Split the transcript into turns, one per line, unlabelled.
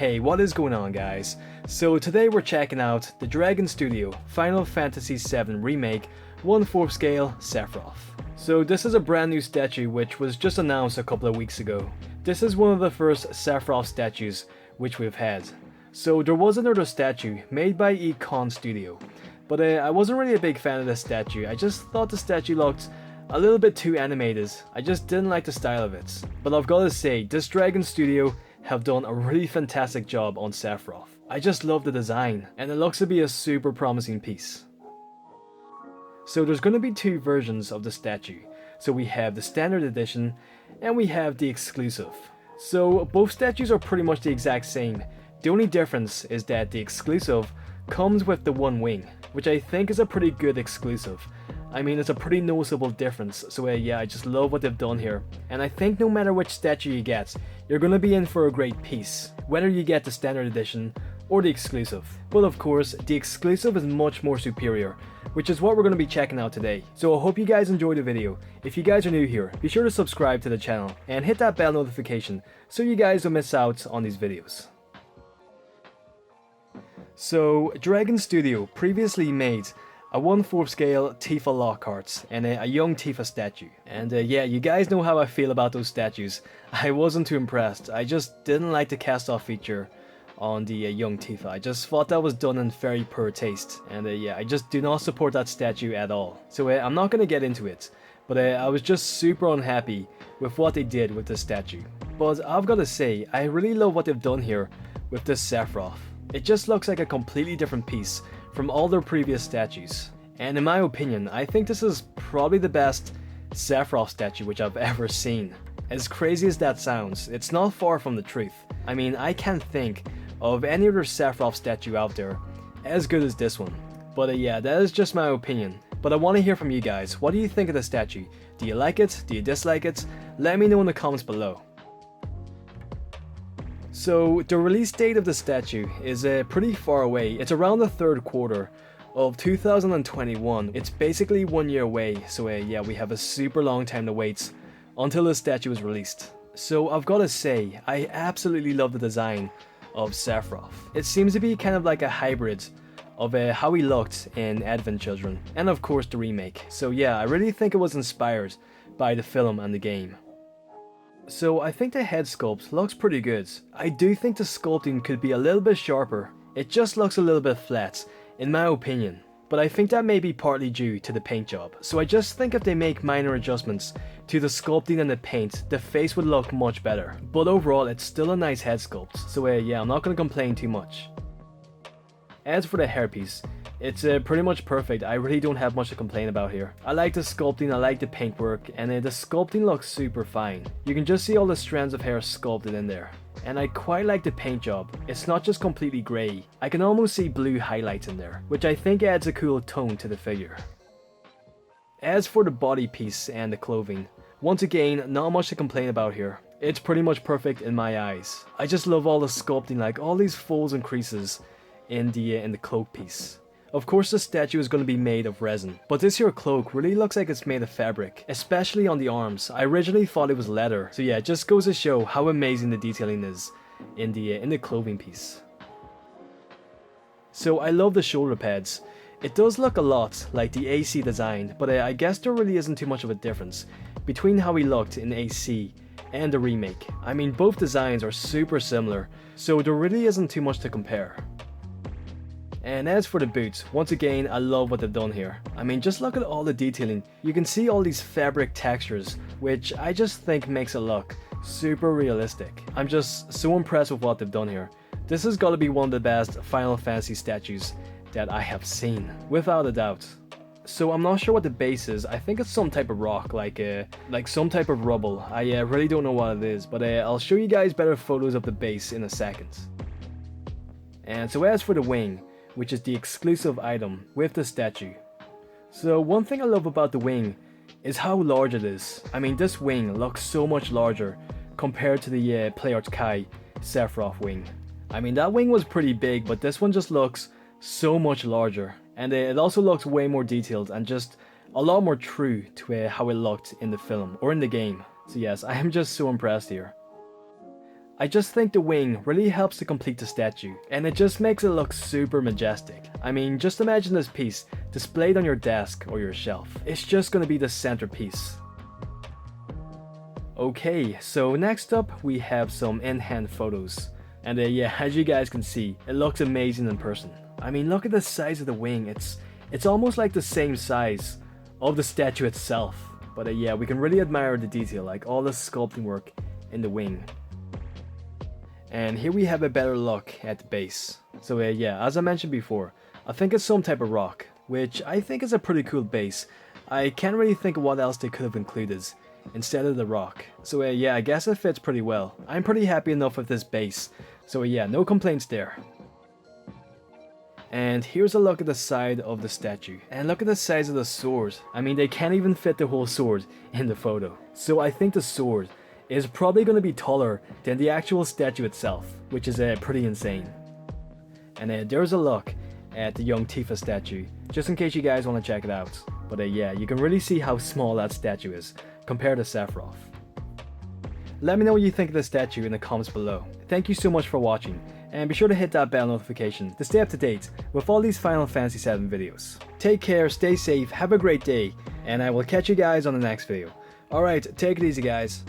Hey, what is going on, guys? So today we're checking out the Dragon Studio Final Fantasy VII Remake 1/4 scale Sephiroth. So this is a brand new statue which was just announced a couple of weeks ago. This is one of the first Sephiroth statues which we've had. So there was another statue made by Econ Studio, but I wasn't really a big fan of this statue. I just thought the statue looked a little bit too animated. I just didn't like the style of it. But I've got to say, this Dragon Studio have done a really fantastic job on Sephiroth. I just love the design, and it looks to be a super promising piece. So there's going to be two versions of the statue. So we have the standard edition, and we have the exclusive. So both statues are pretty much the exact same. The only difference is that the exclusive comes with the one wing, which I think is a pretty good exclusive. I mean, it's a pretty noticeable difference, so yeah, I just love what they've done here. And I think no matter which statue you get, you're gonna be in for a great piece, whether you get the standard edition or the exclusive. But of course, the exclusive is much more superior, which is what we're gonna be checking out today. So I hope you guys enjoyed the video. If you guys are new here, be sure to subscribe to the channel and hit that bell notification so you guys don't miss out on these videos. So, Dragon Studio previously made a 1/4 scale Tifa Lockhart and a young Tifa statue. And yeah, you guys know how I feel about those statues. I wasn't too impressed. I just didn't like the cast-off feature on the young Tifa. I just thought that was done in very poor taste. And yeah, I just do not support that statue at all. So I'm not gonna get into it. But I was just super unhappy with what they did with this statue. But I've gotta say, I really love what they've done here with this Sephiroth. It just looks like a completely different piece from all their previous statues. And in my opinion, I think this is probably the best Sephiroth statue which I've ever seen. As crazy as that sounds, it's not far from the truth. I mean, I can't think of any other Sephiroth statue out there as good as this one. But yeah, that is just my opinion. But I want to hear from you guys. What do you think of the statue? Do you like it? Do you dislike it? Let me know in the comments below. So the release date of the statue is pretty far away. It's around the third quarter of 2021. It's basically 1 year away, so yeah, we have a super long time to wait until the statue is released. So I've got to say, I absolutely love the design of Sephiroth. It seems to be kind of like a hybrid of how he looked in Advent Children, and of course the remake. So yeah, I really think it was inspired by the film and the game. So I think the head sculpt looks pretty good. I do think the sculpting could be a little bit sharper. It just looks a little bit flat, in my opinion. But I think that may be partly due to the paint job. So I just think if they make minor adjustments to the sculpting and the paint, the face would look much better. But overall, it's still a nice head sculpt. So yeah, I'm not going to complain too much. As for the hairpiece, it's pretty much perfect. I really don't have much to complain about here. I like the sculpting, I like the paintwork, and the sculpting looks super fine. You can just see all the strands of hair sculpted in there. And I quite like the paint job. It's not just completely grey. I can almost see blue highlights in there, which I think adds a cool tone to the figure. As for the body piece and the clothing, once again, not much to complain about here. It's pretty much perfect in my eyes. I just love all the sculpting, like all these folds and creases in the cloak piece. Of course the statue is going to be made of resin, but this here cloak really looks like it's made of fabric, especially on the arms. I originally thought it was leather, so yeah, it just goes to show how amazing the detailing is in the clothing piece. So I love the shoulder pads. It does look a lot like the AC design, but I guess there really isn't too much of a difference between how he looked in AC and the remake. I mean, both designs are super similar, so there really isn't too much to compare. And as for the boots, once again, I love what they've done here. I mean, just look at all the detailing. You can see all these fabric textures, which I just think makes it look super realistic. I'm just so impressed with what they've done here. This has got to be one of the best Final Fantasy statues that I have seen, without a doubt. So I'm not sure what the base is. I think it's some type of rock, like some type of rubble. I really don't know what it is, but I'll show you guys better photos of the base in a second. And so as for the wing, which is the exclusive item with the statue. So one thing I love about the wing is how large it is. I mean, this wing looks so much larger compared to the Playarts Kai Sephiroth wing. I mean, that wing was pretty big, but this one just looks so much larger. And it also looks way more detailed and just a lot more true to how it looked in the film or in the game. So yes, I am just so impressed here. I just think the wing really helps to complete the statue, and it just makes it look super majestic. I mean, just imagine this piece displayed on your desk or your shelf. It's just gonna be the centerpiece. Okay, so next up we have some in-hand photos. And yeah, as you guys can see, it looks amazing in person. I mean, look at the size of the wing. It's almost like the same size of the statue itself. But yeah, we can really admire the detail, like all the sculpting work in the wing. And here we have a better look at the base. So yeah, as I mentioned before, I think it's some type of rock, which I think is a pretty cool base. I can't really think of what else they could have included instead of the rock. So yeah, I guess it fits pretty well. I'm pretty happy enough with this base. So yeah, no complaints there. And here's a look at the side of the statue. And look at the size of the sword. I mean, they can't even fit the whole sword in the photo. So I think the sword is probably going to be taller than the actual statue itself, which is pretty insane. And there's a look at the young Tifa statue, just in case you guys want to check it out. But yeah, you can really see how small that statue is compared to Sephiroth. Let me know what you think of the statue in the comments below. Thank you so much for watching, and be sure to hit that bell notification to stay up to date with all these Final Fantasy VII videos. Take care, stay safe, have a great day, and I will catch you guys on the next video. Alright, take it easy guys.